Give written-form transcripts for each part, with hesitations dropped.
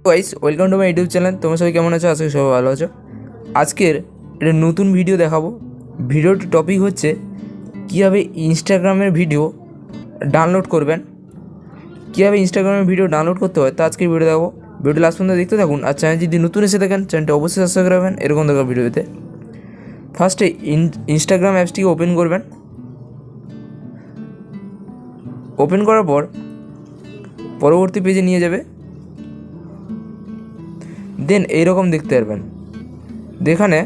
Guys, welcome to my YouTube channel. তোমরা সবাই কেমন আছো? আজকে সবাই ভালো আছো। আজকের একটা নতুন ভিডিও দেখাবো। ভিডিওটির টপিক হচ্ছে কীভাবে ইনস্টাগ্রামের ভিডিও ডাউনলোড করবেন। কীভাবে ইনস্টাগ্রামের ভিডিও ডাউনলোড করতে হয় তা আজকের ভিডিও দেখাবো। ভিডিও লাস্ট পর্যন্ত দেখতে থাকুন। আর চ্যানেল যদি নতুন এসে থাকেন চ্যানেলটা অবশ্যই সাবস্ক্রাইব করবেন এরকম দেখা ভিডিওতে। ফার্স্টে ইনস্টাগ্রাম অ্যাপসটিকে ওপেন করবেন। ওপেন করার পর পরবর্তী পেজে নিয়ে যাবে। দেন এইরকম দেখতে পারবেন। যেখানে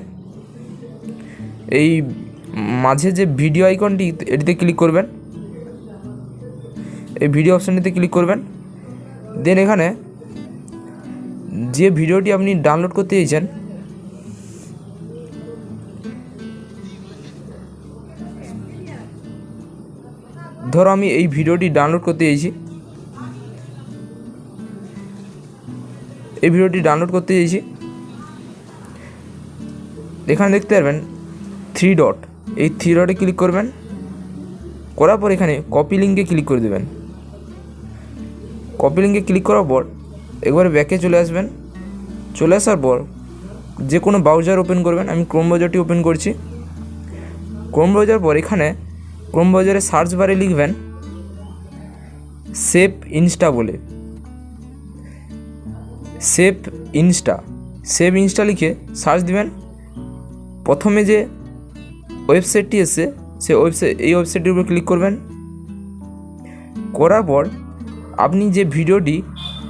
এই মাঝে যে ভিডিও আইকনটি এটিতে ক্লিক করবেন, এই ভিডিও অপশানটিতে ক্লিক করবেন। দেন এখানে যে ভিডিওটি আপনি ডাউনলোড করতে চাইছেন ধরো আমি এই ভিডিওটি ডাউনলোড করতে চাইছি, এখানে দেখতে পারবেন থ্রি ডট, এই থ্রি ডটে ক্লিক করবেন। করার পর এখানে কপি লিঙ্কে ক্লিক করে দেবেন। কপি লিঙ্কে ক্লিক করার পর একবারে ব্যাকে চলে আসবেন। চলে আসার পর যে কোনো ব্রাউজার ওপেন করবেন। আমি ক্রোম ব্রাউজারটি ওপেন করছি। ক্রোম ব্রাউজার পর এখানে ক্রোম ব্রাউজারে সার্চ বারে লিখবেন সেভ ইনস্টা বলে, সেভ ইনস্টা লিখে সার্চ দিবেন। প্রথমে যে ওয়েবসাইটটি এসে এই ওয়েবসাইটটির উপর ক্লিক করবেন। করার পর আপনি যে ভিডিওটি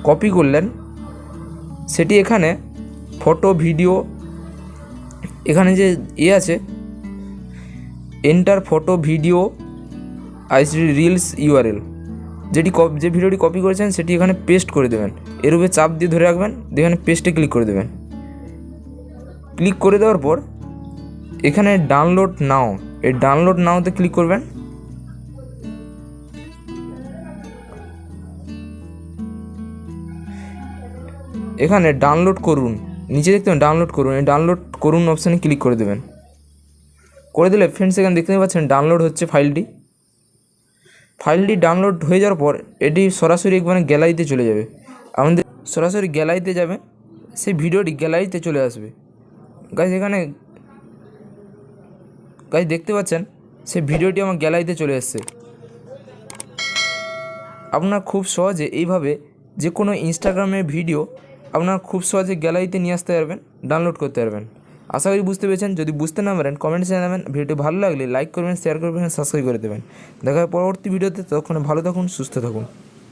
কপি করলেন সেটি এখানে ফটো ভিডিও, এখানে যে আছে enter photo video reels URL, যে ভিডিওটি কপি করেছেন সেটি এখানে পেস্ট করে দেবেন। এর উপরে চাপ দিয়ে ধরে রাখবেন, এখানে পেস্টে ক্লিক করে দেবেন। ক্লিক করে দেওয়ার পর এখানে ডাউনলোড নাও, এই ডাউনলোড নাওতে ক্লিক করবেন। এখানে ডাউনলোড করুন, নিচে দেখতে পাবেন ডাউনলোড করুন, এই ডাউনলোড করুন অপশানে ক্লিক করে দেবেন। করে দিলে ফ্রেন্ডস এখানে দেখতে পাচ্ছেন ডাউনলোড হচ্ছে ফাইলটি ডাউনলোড হয়ে যাওয়ার পর এটি সরাসরি একবারে গ্যালারিতে চলে যাবে। আমাদের সরাসরি গ্যালারিতে যাবে, সেই ভিডিওটি গ্যালারিতে চলে আসবে। গাইজ এখানে দেখতে পাচ্ছেন সেই ভিডিওটি আমার গ্যালারিতে চলে এসেছে। আপনারা খুব সহজে এইভাবে যে কোনো ইনস্টাগ্রামের ভিডিও আপনারা খুব সহজে গ্যালারিতে নিয়ে আসতে পারবেন, ডাউনলোড করতে পারবেন। আশা করি বুঝতে পেরেছেন। যদি বুঝতে না পারেন কমেন্টসে জানাবেন। ভিডিওটি ভালো লাগলে লাইক করবেন, শেয়ার করবেন, সাবস্ক্রাইব করে দেবেন। দেখা হয় পরবর্তী ভিডিওতে। ততক্ষণে ভালো থাকুন, সুস্থ থাকুন।